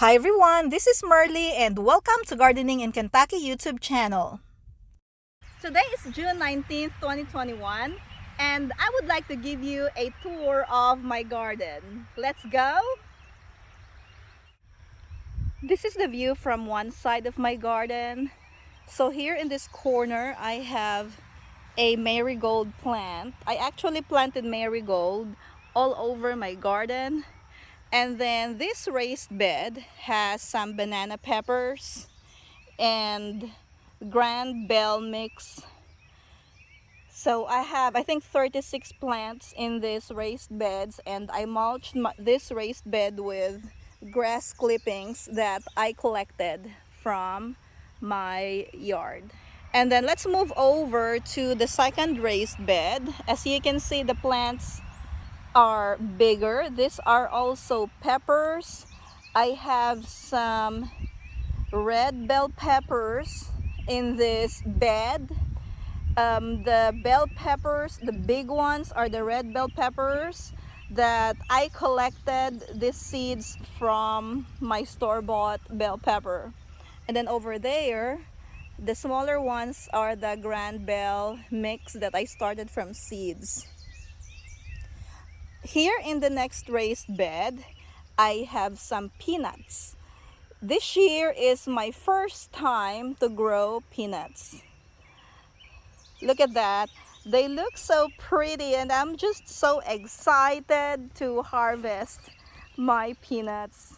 Hi everyone, this is Merly and welcome to Gardening in Kentucky YouTube channel. Today is June 19th, 2021 and I would like to give you a tour of my garden. Let's go! This is the view from one side of my garden. So here in this corner I have a marigold plant. I actually planted marigold all over my garden. And then this raised bed has some banana peppers and grand bell mix. So I have, I think, 36 plants in these raised beds, and I mulched this raised bed with grass clippings that I collected from my yard. And then let's move over to the second raised bed. As you can see, the plants are bigger. These are also peppers. I have some red bell peppers in this bed. The bell peppers, the big ones, are the red bell peppers that I collected these seeds from my store-bought bell pepper. And then over there, the smaller ones are the grand bell mix that I started from seeds. Here in the next raised bed, I have some peanuts. This year is my first time to grow peanuts. Look at that. They look so pretty and I'm just so excited to harvest my peanuts.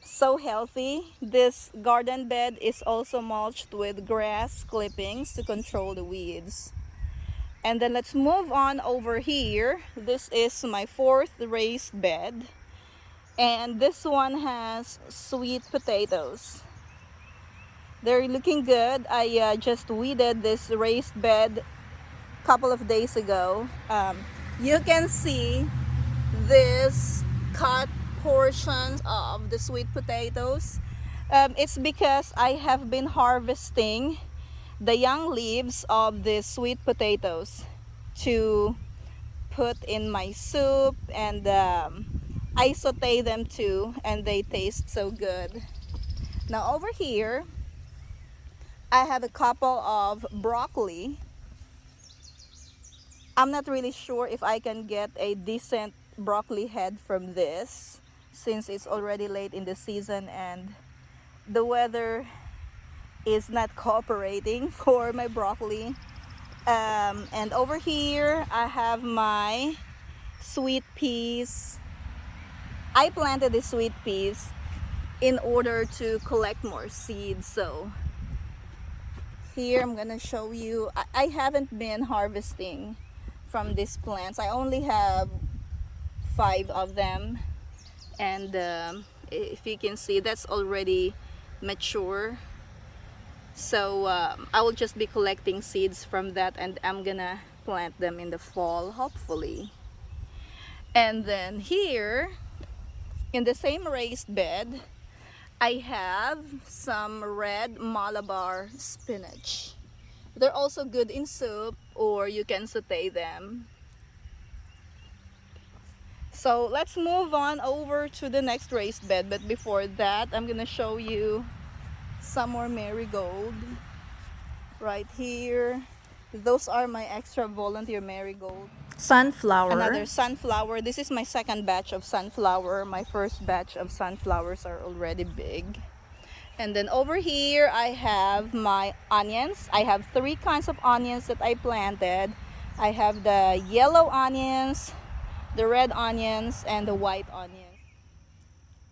So healthy. This garden bed is also mulched with grass clippings to control the weeds. And then let's move on over here. This is my fourth raised bed. And this one has sweet potatoes. They're looking good. I just weeded this raised bed a couple of days ago. You can see this cut portions of the sweet potatoes. It's because I have been harvesting the young leaves of the sweet potatoes to put in my soup, and I saute them too, and they taste so good. Now over here I have a couple of broccoli. I'm not really sure if I can get a decent broccoli head from this since it's already late in the season and the weather is not cooperating for my broccoli. And over here I have my sweet peas. I planted the sweet peas in order to collect more seeds. So here I'm gonna show you. I haven't been harvesting from these plants. I only have 5 of them, and if you can see, that's already mature. So I will just be collecting seeds from that, and I'm gonna plant them in the fall, hopefully. And then here in the same raised bed I have some red Malabar spinach. They're also good in soup, or you can saute them. So let's move on over to the next raised bed, but before that I'm gonna show you some more marigold right here. Those are my extra volunteer marigold. Sunflower. Another sunflower. This is my second batch of sunflower. My first batch of sunflowers are already big. And then over here I have my onions. I have 3 kinds of onions that I planted. I have the yellow onions, the red onions, and the white onions.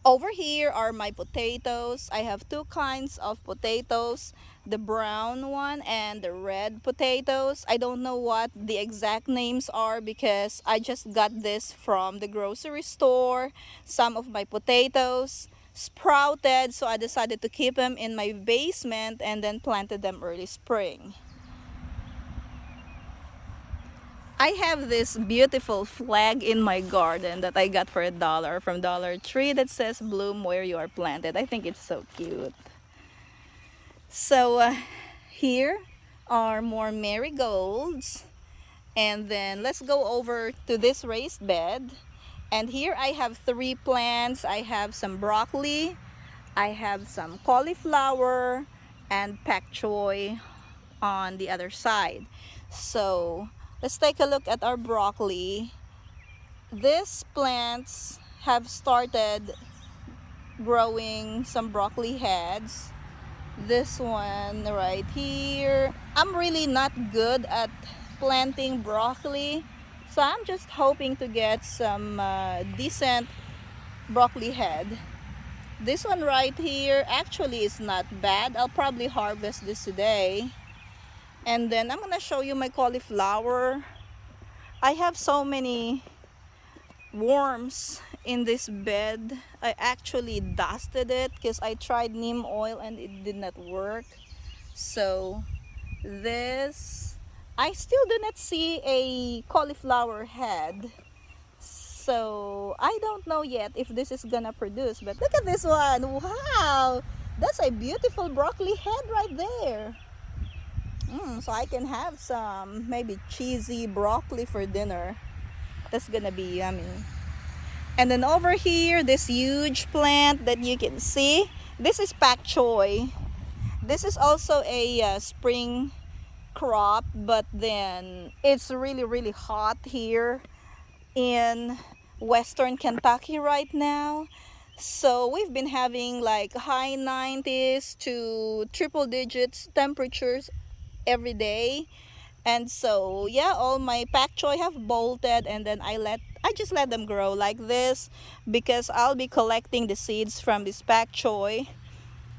Over here are my potatoes. I have 2 kinds of potatoes, the brown one and the red potatoes. I don't know what the exact names are because I just got this from the grocery store. Some of my potatoes sprouted, so I decided to keep them in my basement and then planted them early spring. I have this beautiful flag in my garden that I got for $1 from Dollar Tree that says bloom where you are planted. I think it's so cute. So here are more marigolds, and then let's go over to this raised bed. And here I have 3 plants. I have some broccoli, I have some cauliflower, and pak choy on the other side. So let's take a look at our broccoli. These plants have started growing some broccoli heads. This one right here, I'm really not good at planting broccoli, so I'm just hoping to get some decent broccoli head. This one right here actually is not bad. I'll probably harvest this today. And then I'm gonna show you my cauliflower. I have so many worms in this bed. I actually dusted it because I tried neem oil and it did not work. So this, I still do not see a cauliflower head. So I don't know yet if this is gonna produce, but look at this one. Wow, that's a beautiful broccoli head right there. So I can have some maybe cheesy broccoli for dinner. That's gonna be yummy. And then over here, this huge plant that you can see, this is pak choy. This is also a spring crop, but then it's really hot here in western Kentucky right now. So we've been having like high 90s to triple digits temperatures every day. And so yeah, all my pak choy have bolted, and then I just let them grow like this because I'll be collecting the seeds from this pak choy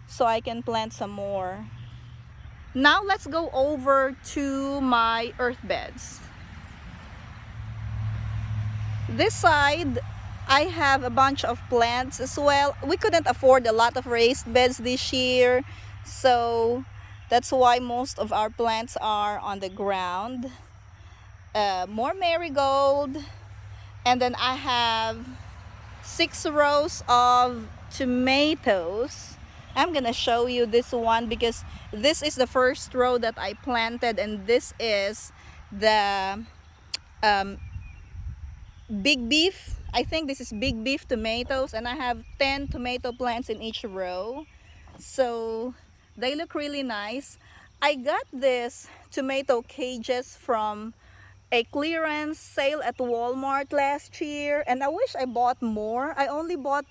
so I can plant some more. Now let's go over to my earth beds. This side I have a bunch of plants as well. We couldn't afford a lot of raised beds this year, so that's why most of our plants are on the ground. More marigold, and then I have 6 rows of tomatoes. I'm gonna show you this one because this is the first row that I planted, and this is the big beef. I think this is big beef tomatoes, and I have 10 tomato plants in each row. So they look really nice. I got this tomato cages from a clearance sale at Walmart last year, and I wish I bought more. I only bought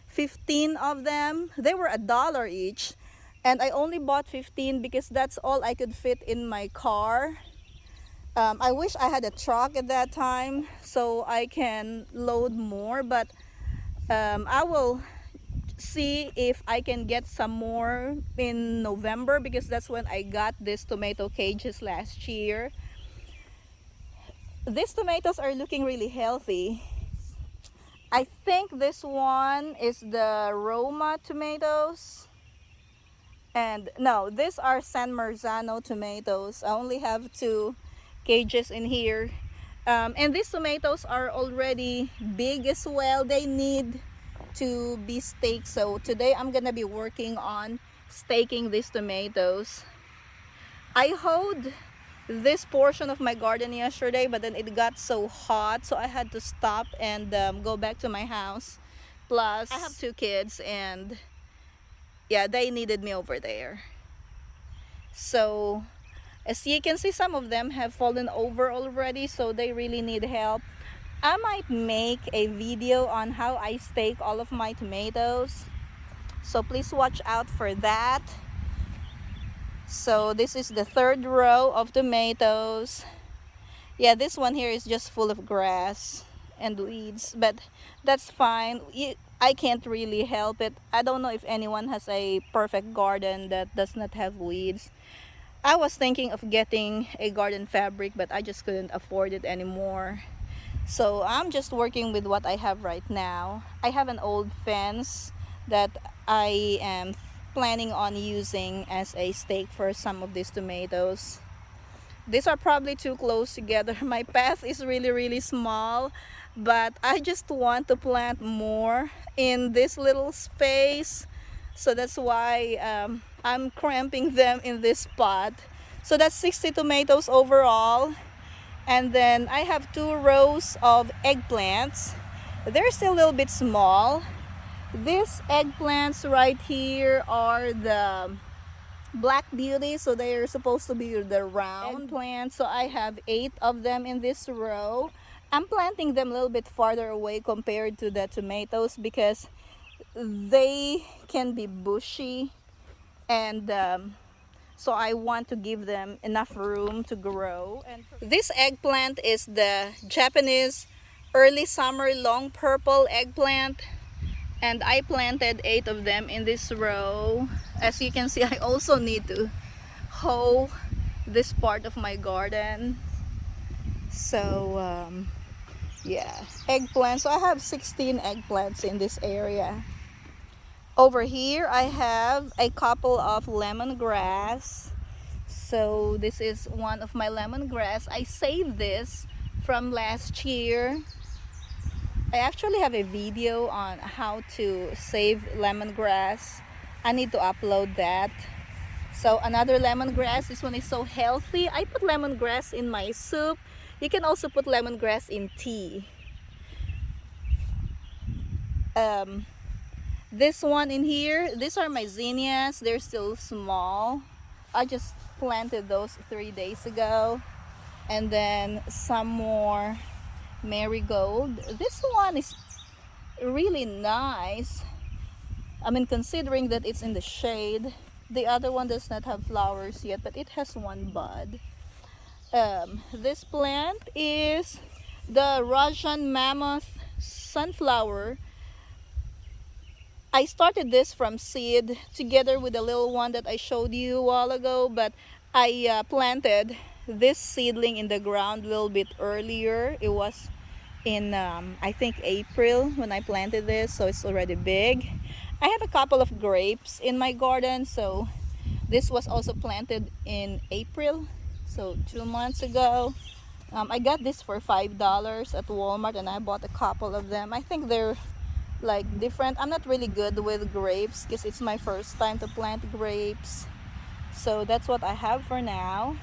15 of them. They were $1 each, and I only bought 15 because that's all I could fit in my car. I wish I had a truck at that time so I can load more, but I will see if I can get some more in November because that's when I got these tomato cages last year. These tomatoes are looking really healthy. I think this one is the Roma tomatoes. And no, these are San Marzano tomatoes. I only have 2 cages in here. And these tomatoes are already big as well. They need to be staked. So today I'm gonna be working on staking these tomatoes. I hoed this portion of my garden yesterday, but then it got so hot, so I had to stop and go back to my house. Plus, I have 2 kids, and yeah, they needed me over there. So as you can see, some of them have fallen over already, so they really need help. I might make a video on how I stake all of my tomatoes, so please watch out for that. So this is the 3rd row of tomatoes. Yeah, this one here is just full of grass and weeds, but that's fine. I can't really help it. I don't know if anyone has a perfect garden that does not have weeds. I was thinking of getting a garden fabric, but I just couldn't afford it anymore. So I'm just working with what I have right now. I have an old fence that I am planning on using as a stake for some of these tomatoes. These are probably too close together. My path is really small, but I just want to plant more in this little space. So that's why I'm cramping them in this spot. So that's 60 tomatoes overall. And then I have 2 rows of eggplants. They're still a little bit small. These eggplants right here are the Black Beauty, so they are supposed to be the round plants. So I have 8 of them in this row. I'm planting them a little bit farther away compared to the tomatoes because they can be bushy, and so I want to give them enough room to grow. And this eggplant is the Japanese early summer long purple eggplant, and I planted 8 of them in this row. As you can see, I also need to hoe this part of my garden. So yeah, eggplants. So I have 16 eggplants in this area. Over here I have a couple of lemongrass. So this is one of my lemongrass. I saved this from last year. I actually have a video on how to save lemongrass. I need to upload that. So another lemongrass. This one is so healthy. I put lemongrass in my soup. You can also put lemongrass in tea. This one in here, these are my zinnias. They're still small. I just planted those 3 days ago. And then some more marigold. This one is really nice. I mean, considering that it's in the shade. The other one does not have flowers yet, but it has 1 bud. This plant is the Russian mammoth sunflower. I started this from seed together with the little one that I showed you a while ago, but I planted this seedling in the ground a little bit earlier. It was in I think April when I planted this, so it's already big. I have a couple of grapes in my garden, so this was also planted in April, so 2 months ago. I got this for $5 at Walmart, and I bought a couple of them. I think they're like different. I'm not really good with grapes because it's my first time to plant grapes, so that's what I have for now.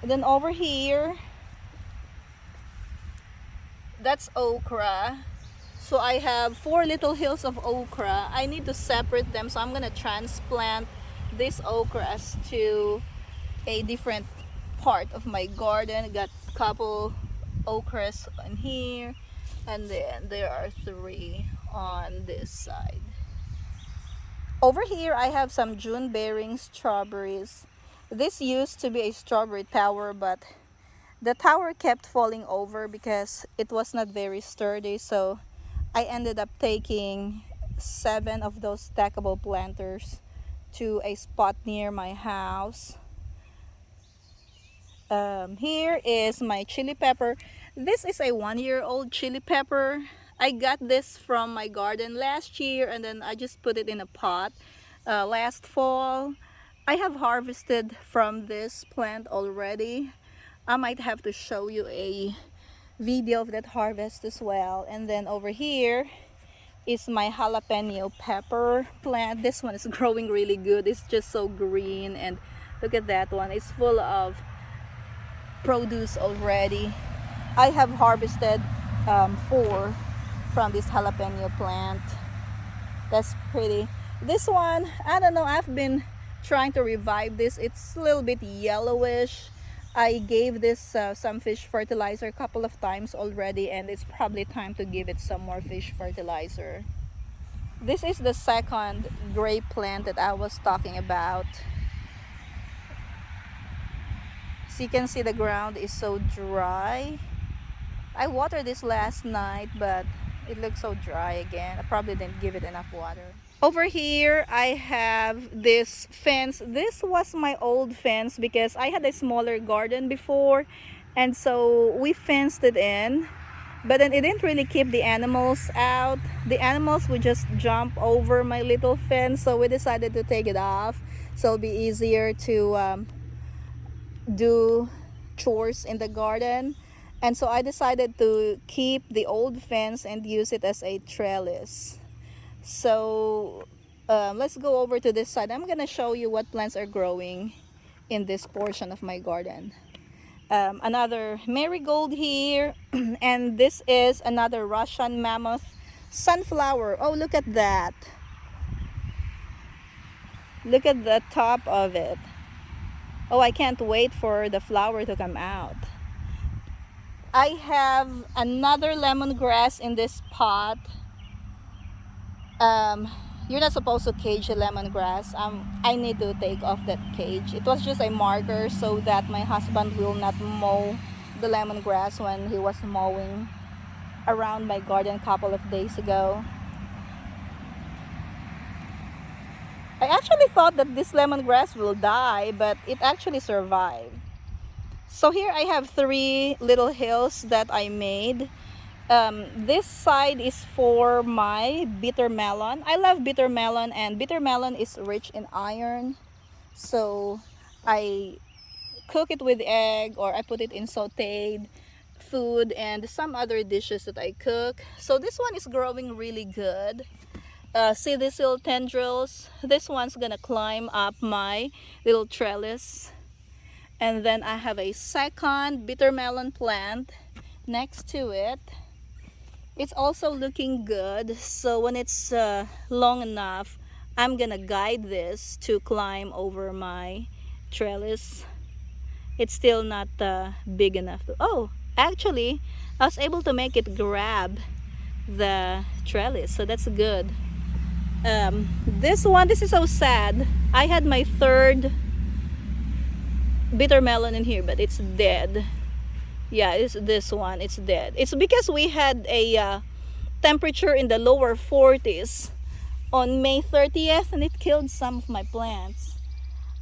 And then over here, that's okra. So I have 4 little hills of okra. I need to separate them, so I'm gonna transplant these okras to a different part of my garden. I got a couple okras in here, and then there are 3 on this side. Over here I have some June bearing strawberries. This used to be a strawberry tower, but the tower kept falling over because it was not very sturdy, so I ended up taking 7 of those stackable planters to a spot near my house. Here is my chili pepper. This is a 1-year-old chili pepper. I got this from my garden last year, and then I just put it in a pot last fall. I have harvested from this plant already. I might have to show you a video of that harvest as well. And then over here is my jalapeno pepper plant. This one is growing really good. It's just so green, and look at that one. It's full of produce already. I have harvested 4 from this jalapeno plant. That's pretty. This one, I don't know, I've been trying to revive this. It's a little bit yellowish. I gave this some fish fertilizer a couple of times already, and it's probably time to give it some more fish fertilizer. This is the second grape plant that I was talking about. So you can see the ground is so dry. I watered this last night, but it looks so dry again. I probably didn't give it enough water. Over here I have this fence. This was my old fence because I had a smaller garden before, and so we fenced it in, but then it didn't really keep the animals out. The animals would just jump over my little fence, so we decided to take it off so it'll be easier to do chores in the garden. And so I decided to keep the old fence and use it as a trellis. So let's go over to this side. I'm gonna show you what plants are growing in this portion of my garden. Another marigold here. And this is another Russian mammoth sunflower. Oh, look at that. Look at the top of it. Oh, I can't wait for the flower to come out. I have another lemongrass in this pot. You're not supposed to cage a lemongrass. I need to take off that cage. It was just a marker so that my husband will not mow the lemongrass when he was mowing around my garden a couple of days ago. I actually thought that this lemongrass will die, but it actually survived. So here I have 3 little hills that I made. This side is for my bitter melon. I love bitter melon, and bitter melon is rich in iron. So I cook it with egg, or I put it in sauteed food and some other dishes that I cook. So this one is growing really good. See these little tendrils? This one's gonna climb up my little trellis. And then I have a second bitter melon plant next to it. It's also looking good. So when it's long enough, I'm gonna guide this to climb over my trellis. It's still not big enough to... Oh, actually, I was able to make it grab the trellis, so that's good. This is so sad. I had my 3rd bitter melon in here, but it's dead. Yeah, it's this one, it's dead. It's because we had a temperature in the lower 40s on May 30th, and it killed some of my plants.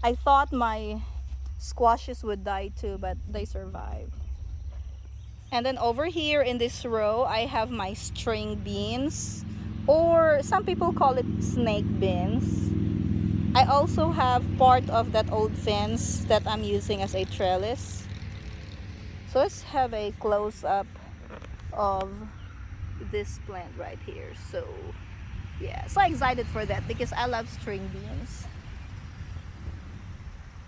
I thought my squashes would die too, but they survived. And then over here in this row, I have my string beans, or some people call it snake beans. I also have part of that old fence that I'm using as a trellis. So let's have a close-up of this plant right here. So yeah, so excited for that because I love string beans.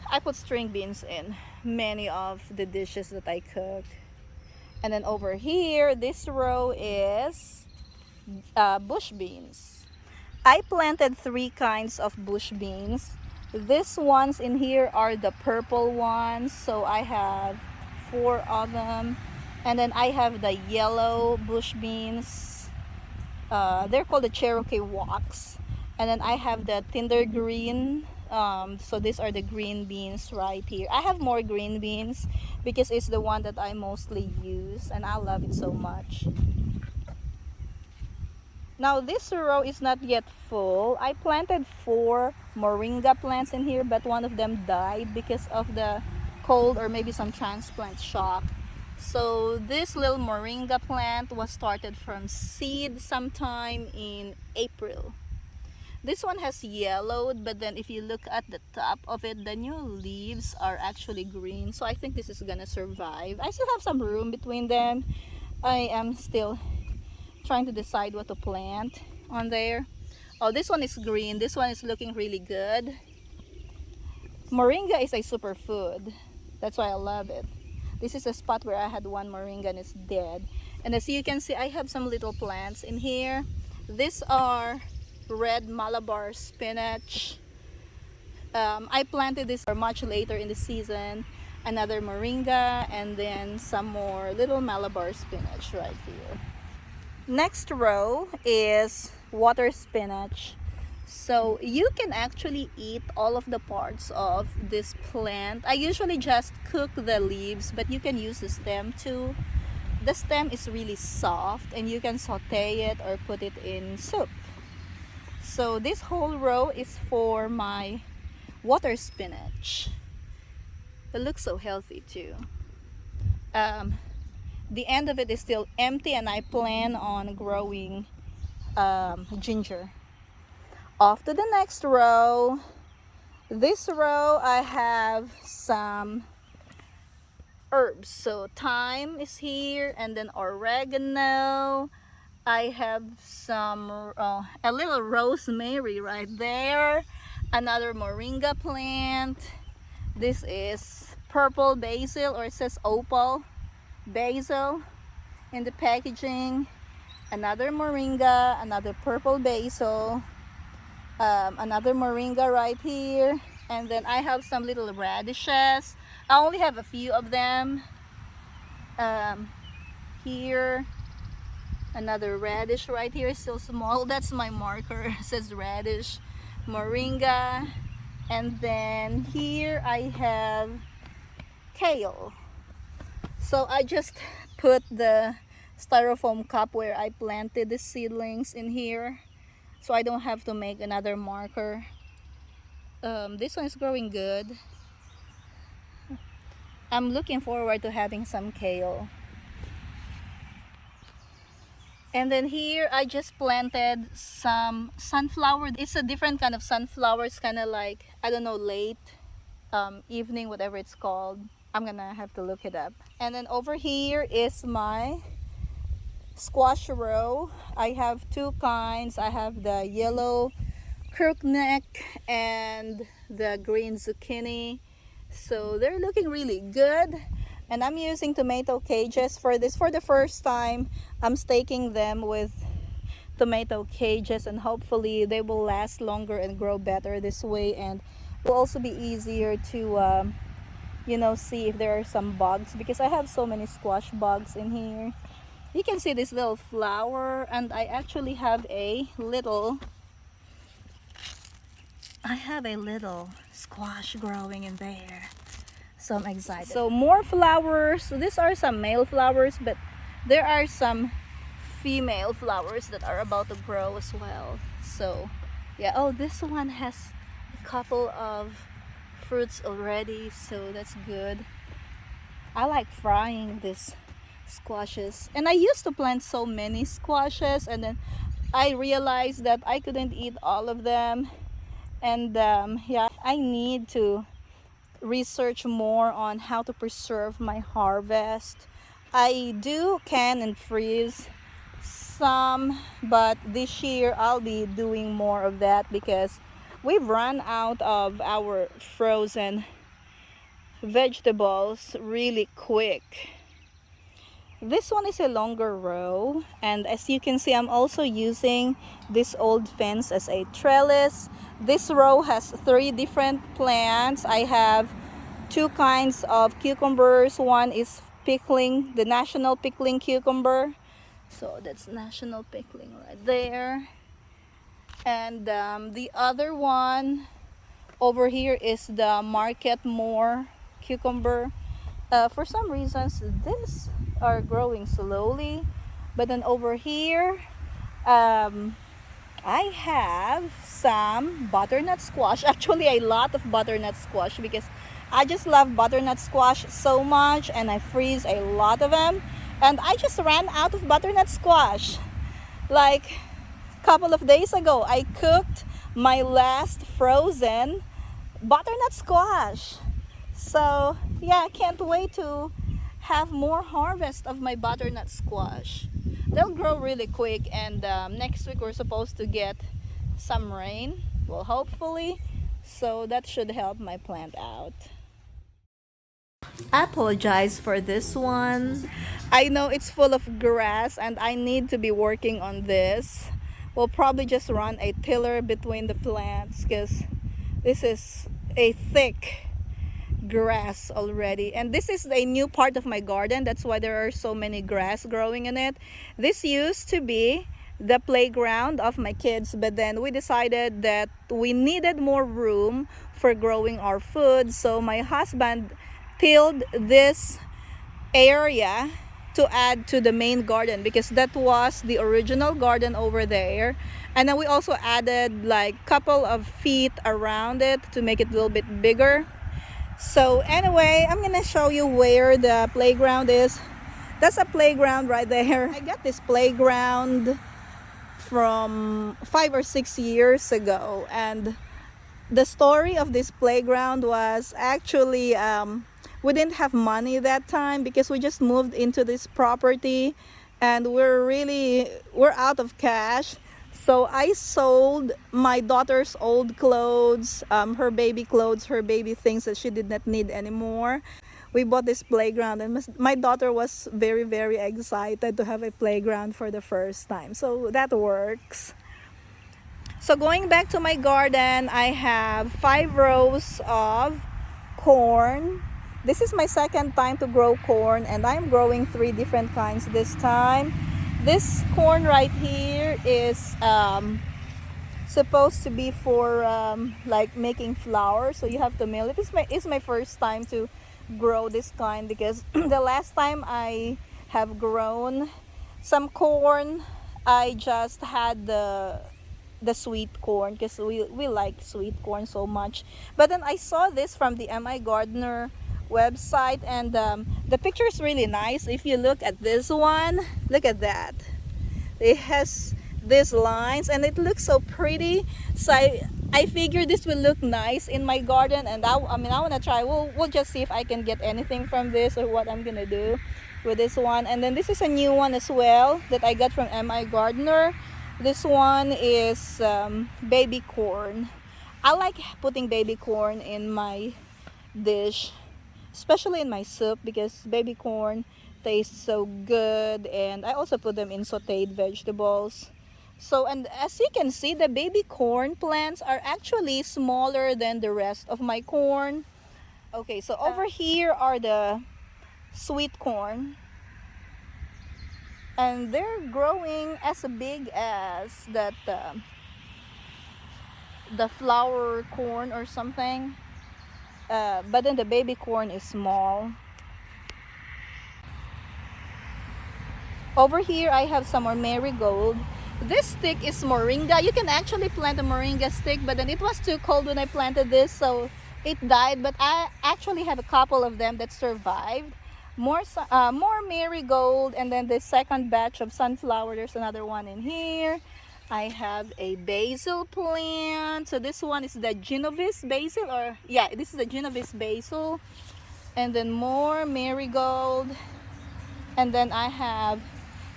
I put string beans in many of the dishes that I cook. And then over here, this row is bush beans. I planted 3 kinds of bush beans. These ones in here are the purple ones, so I have 4 of them. And then I have the yellow bush beans. They're called the Cherokee Walks. And then I have the tender green. So these are the green beans right here. I have more green beans because it's the one that I mostly use, and I love it so much. Now this row is not yet full. I planted 4 moringa plants in here, but one of them died because of the cold or maybe some transplant shock. So this little moringa plant was started from seed sometime in April. This one has yellowed, but then if you look at the top of it, the new leaves are actually green. So I think this is gonna survive. I still have some room between them. I am still trying to decide what to plant on there. Oh, this one is green. This one is looking really good. Moringa is a superfood. That's why I love it. This is a spot where I had 1 moringa and it's dead. And as you can see, I have some little plants in here. These are red Malabar spinach. I planted this much later in the season. Another moringa, and then some more little Malabar spinach right here. Next row is water spinach. So you can actually eat all of the parts of this plant. I usually just cook the leaves, but you can use the stem too. The stem is really soft and you can saute it or put it in soup. So this whole row is for my water spinach. It looks so healthy too. The end of it is still empty, and I plan on growing ginger. Off to the next row. This row I have some herbs. So thyme is here, and then oregano. I have some a little rosemary right there. Another moringa plant. This is purple basil, or it says opal basil in the packaging. Another moringa, another purple basil, another moringa right here, and then I have some little radishes. I only have a few of them. Here, another radish right here, still small. That's my marker. It says radish, moringa, and then here I have kale. So I just put the styrofoam cup where I planted the seedlings in here, so I don't have to make another marker. This one is growing good. I'm looking forward to having some kale. And then here I just planted some sunflower. It's a different kind of sunflower. It's kind of like, I don't know, late evening, whatever it's called. I'm gonna have to look it up. And then over here is my squash row. I have two kinds. I have the yellow crookneck and the green zucchini. So they're looking really good. And I'm using tomato cages for this. For the first time, I'm staking them with tomato cages, and hopefully they will last longer and grow better this way, and will also be easier to you know, see if there are some bugs, because I have so many squash bugs in here. You can see this little flower, and I actually have a little squash growing in there. So I'm excited. So more flowers. So these are some male flowers, but there are some female flowers that are about to grow as well. So yeah, oh, this one has a couple of fruits already, so that's good. I like frying these squashes, and I used to plant so many squashes, and then I realized that I couldn't eat all of them, and yeah, I need to research more on how to preserve my harvest. I do can and freeze some, but this year I'll be doing more of that because we've run out of our frozen vegetables really quick. This one is a longer row, and as you can see, I'm also using this old fence as a trellis. This row has 3 different plants. I have 2 kinds of cucumbers. One is pickling, the national pickling cucumber. So that's national pickling right there. And the other one over here is the Market More cucumber. For some reasons, these are growing slowly. But then over here, I have some butternut squash. Actually, a lot of butternut squash because I just love butternut squash so much, and I freeze a lot of them. And I just ran out of butternut squash. Like a couple of days ago, I cooked my last frozen butternut squash. So yeah, I can't wait to have more harvest of my butternut squash. They'll grow really quick, and next week we're supposed to get some rain, well, hopefully, so that should help my plant out. I apologize for this one. I know it's full of grass, and I need to be working on this. We'll probably just run a tiller between the plants because this is a thick grass already, and this is a new part of my garden. That's why there are so many grass growing in it. This used to be the playground of my kids, but then we decided that we needed more room for growing our food, so my husband tilled this area to add to the main garden because that was the original garden over there. And then we also added like a couple of feet around it to make it a little bit bigger. So anyway, I'm gonna show you where the playground is. That's a playground right there. I got this playground from 5 or 6 years ago, and the story of this playground was actually we didn't have money that time because we just moved into this property, and we're out of cash. So I sold my daughter's old clothes, her baby clothes, her baby things that she did not need anymore. We bought this playground, and my daughter was very, very excited to have a playground for the first time. So that works. So going back to my garden, I have 5 rows of corn. This is my second time to grow corn, and I'm growing 3 different kinds this time. This corn right here is supposed to be for like making flour, so you have to mill it. It's my first time to grow this kind, because the last time I have grown some corn, I just had the sweet corn, because we like sweet corn so much. But then I saw this from the MI Gardener website, and the picture is really nice. If you look at this one, look at that. It has these lines and it looks so pretty. So I figured this will look nice in my garden, and I want to try. We'll just see if I can get anything from this, or what I'm gonna do with this one. And then this is a new one as well that I got from MI Gardener. This one is baby corn. I like putting baby corn in my dish, especially in my soup, because baby corn tastes so good. And I also put them in sauteed vegetables. So, and as you can see, the baby corn plants are actually smaller than the rest of my corn. Okay, so over here are the sweet corn, and they're growing as big as that the flower corn or something, but then the baby corn is small. Over here I have some more marigold. This stick is moringa. You can actually plant a moringa stick, but then it was too cold when I planted this, so it died. But I actually have a couple of them that survived. More marigold, and then the second batch of sunflower. There's another one in here. I have a basil plant. So this one is the Genovese basil, or yeah, this is the Genovese basil. And then more marigold. And then I have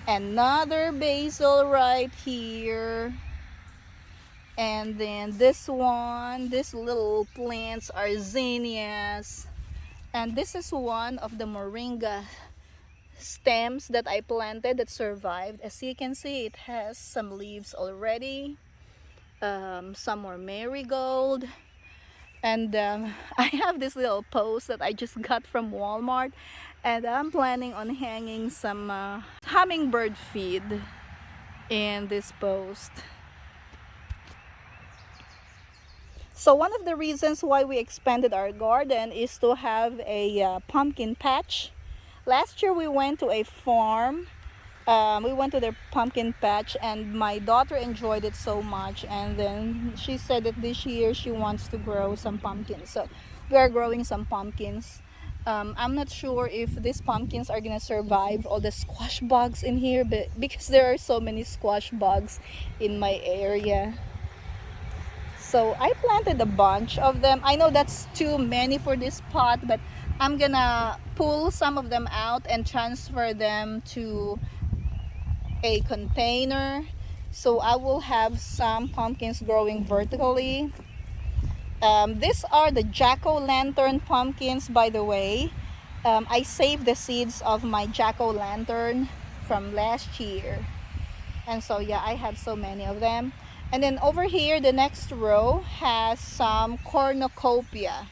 another basil right here. And then this one, these little plants are zinnias. And this is one of the moringa stems that I planted that survived. As you can see, it has some leaves already. Some more marigold. And I have this little post that I just got from Walmart, and I'm planning on hanging some hummingbird feed in this post. So one of the reasons why we expanded our garden is to have a pumpkin patch. Last year we went to a farm. We went to their pumpkin patch, and my daughter enjoyed it so much, and then she said that this year she wants to grow some pumpkins. So we are growing some pumpkins. I'm not sure if these pumpkins are gonna survive all the squash bugs in here, but because there are so many squash bugs in my area. So I planted a bunch of them. I know that's too many for this pot, but I'm gonna pull some of them out and transfer them to a container. So I will have some pumpkins growing vertically. These are the jack-o'-lantern pumpkins, by the way. I saved the seeds of my jack-o'-lantern from last year. And so yeah, I have so many of them. And then over here, the next row has some cornucopia.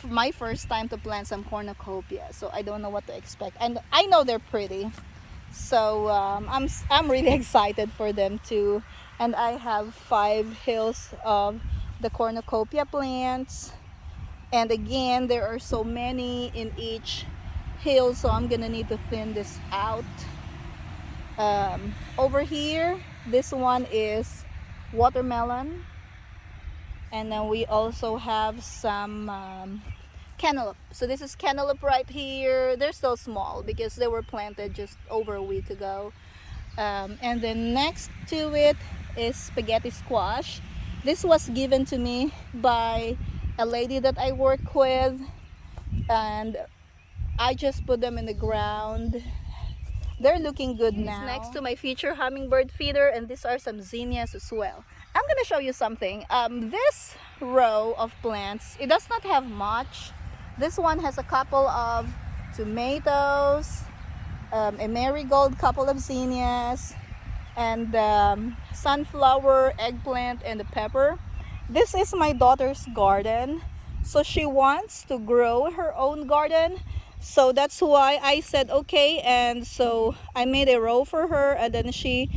My first time to plant some cornucopia, so I don't know what to expect. And I know they're pretty, so I'm really excited for them too. And I have 5 hills of the cornucopia plants. And again, there are so many in each hill, so I'm gonna need to thin this out. Over here, this one is watermelon, and then we also have some cantaloupe. So this is cantaloupe right here. They're still small because they were planted just over a week ago. And then next to it is spaghetti squash. This was given to me by a lady that I work with, and I just put them in the ground They're looking good now. Next to my future hummingbird feeder, and these are some zinnias as well. I'm gonna show you something. This row of plants, it does not have much. This one has a couple of tomatoes, a marigold, couple of zinnias, and sunflower, eggplant, and a pepper. This is my daughter's garden, so she wants to grow her own garden. So that's why I said okay, and so I made a row for her, and then she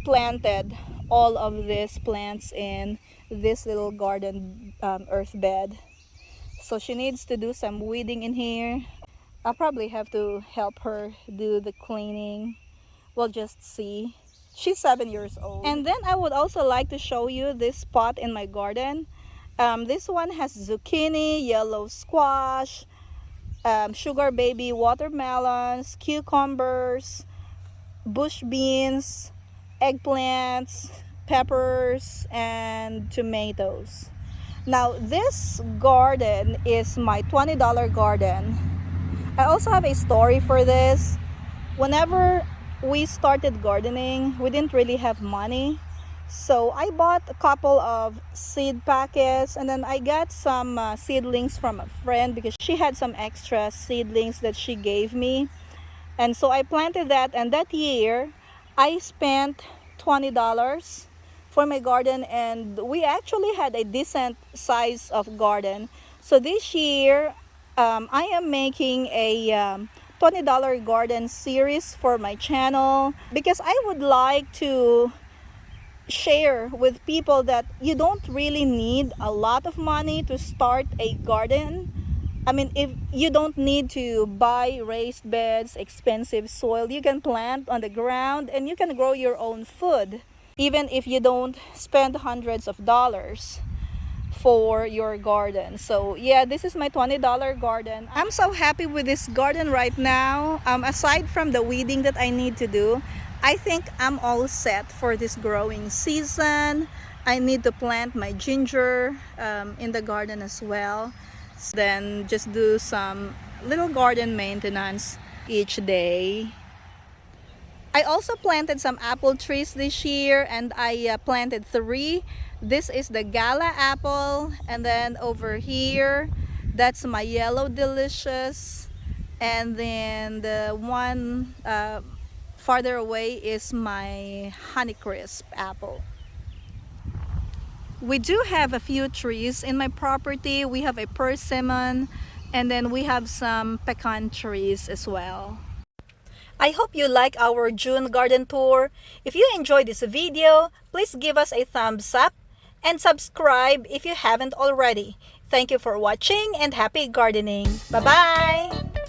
planted all of these plants in this little garden earth bed. So she needs to do some weeding in here. I'll probably have to help her do the cleaning. We'll just see. She's 7 years old. And then I would also like to show you this pot in my garden. This one has zucchini, yellow squash, sugar baby watermelons, cucumbers, bush beans, eggplants, peppers, and tomatoes. Now this garden is my $20 garden. I also have a story for this. Whenever we started gardening, we didn't really have money. So I bought a couple of seed packets, and then I got some seedlings from a friend because she had some extra seedlings that she gave me. And so I planted that, and that year I spent $20 for my garden, and we actually had a decent size of garden. So this year I am making a $20 garden series for my channel because I would like to share with people that you don't really need a lot of money to start a garden. I mean, if you don't need to buy raised beds, expensive soil, you can plant on the ground and you can grow your own food, even if you don't spend hundreds of dollars for your garden. So yeah, this is my $20 garden. I'm so happy with this garden right now. Aside from the weeding that I need to do, I think I'm all set for this growing season. I need to plant my ginger in the garden as well. Then just do some little garden maintenance each day. I also planted some apple trees this year, and I planted 3. This is the Gala apple, and then over here, that's my Yellow Delicious, and then the one farther away is my Honeycrisp apple. We do have a few trees in my property. We have a persimmon, and then we have some pecan trees as well. I hope you like our June garden tour. If you enjoyed this video, please give us a thumbs up and subscribe if you haven't already. Thank you for watching and happy gardening. Bye-bye!